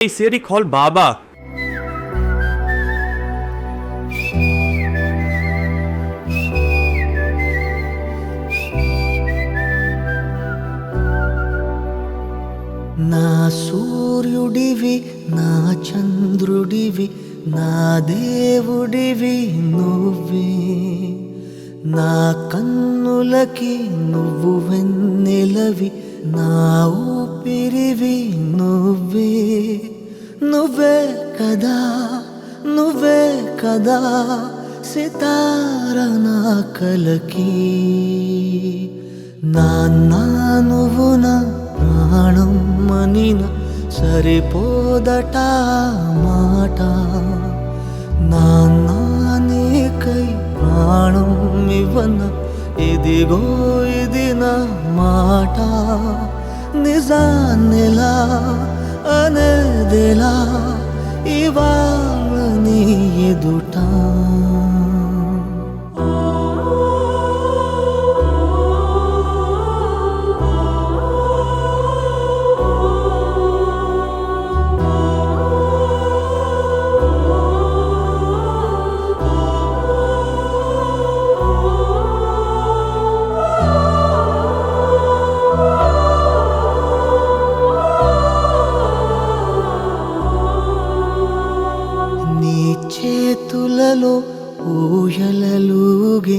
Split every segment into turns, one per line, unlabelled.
Hey Siri, call Baba.
నా సూర్యుడివి నా చంద్రుడివి నా దేవుడివి నువ్వే నా కన్నులకి నువ్వు వెన్నెలవి నా ఊపిరివి నువ్వే నువ్వే కదా నువ్వే కదా సితార నా కలకి నాన్న నువ్వు నా ప్రాణం మనిన సరిపోదట మాట నాన్న నీకై ప్రాణం ఇవ్వన ఇదిగో ఇది నా మాట నిజాన్నిలా అనేదిలా ఇవాళ నీ ఎదుట చేతులలో ఊయలలుగే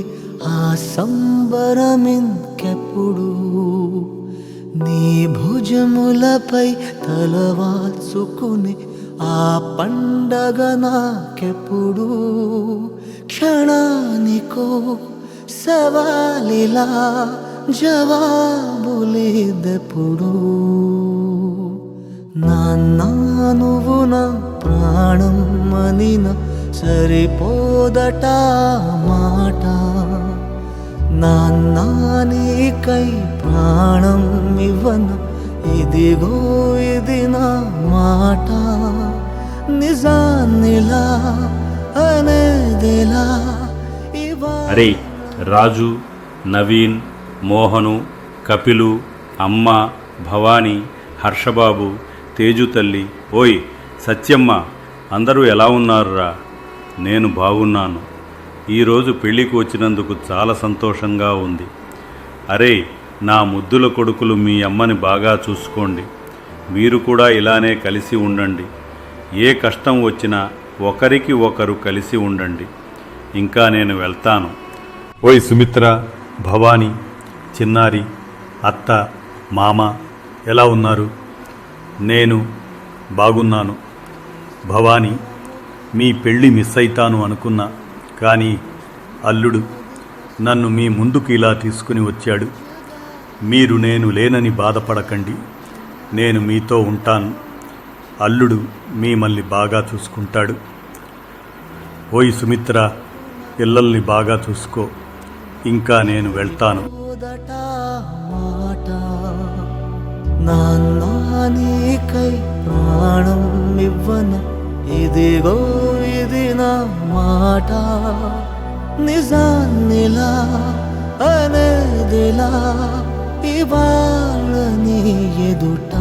ఆ సంబరమింకెప్పుడు నీ భుజములపై తలవాల్చుకుని ఆ పండగ నాకెప్పుడు క్షణానికో సవాలిలా జవాబులేదెప్పుడు నాన్న నువ్వు నా ప్రాణం మనిన సరిపోదట మాట నాన్న నీకై ప్రాణం ఇవ్వన ఇదిగో ఇది నా మాట నిజాన్నిలా అనేదిలా
అరే రాజు, నవీన్, మోహను, కపిలు, అమ్మ, భవానీ, హర్షబాబు, తేజు తల్లి, ఓయ్ సత్యమ్మ, అందరూ ఎలా ఉన్నారురా? నేను బాగున్నాను. ఈరోజు పెళ్ళికి వచ్చినందుకు చాలా సంతోషంగా ఉంది. అరే నా ముద్దుల కొడుకులు మీ అమ్మని బాగా చూసుకోండి. మీరు కూడా ఇలానే కలిసి ఉండండి. ఏ కష్టం వచ్చినా ఒకరికి ఒకరు కలిసి ఉండండి. ఇంకా నేను వెళ్తాను. ఓయ్ సుమిత్ర, భవానీ, చిన్నారి, అత్త, మామ ఎలా ఉన్నారు? నేను బాగున్నాను. భవానీ, మీ పెళ్ళి మిస్ అయితాను అనుకున్నా, కానీ అల్లుడు నన్ను మీ ముందుకు ఇలా తీసుకుని వచ్చాడు. మీరు నేను లేనని బాధపడకండి, నేను మీతో ఉంటాను. అల్లుడు మిమ్మల్ని బాగా చూసుకుంటాడు. ఓయ్ సుమిత్ర, పిల్లల్ని బాగా చూసుకో. ఇంకా నేను వెళ్తాను.
నాన్న నీకై ప్రాణం ఇవ్వన ఇదిగో ఇది నా మాట నిజాన్నిలా అనేదిలా ఇవాళ నీ ఎదుట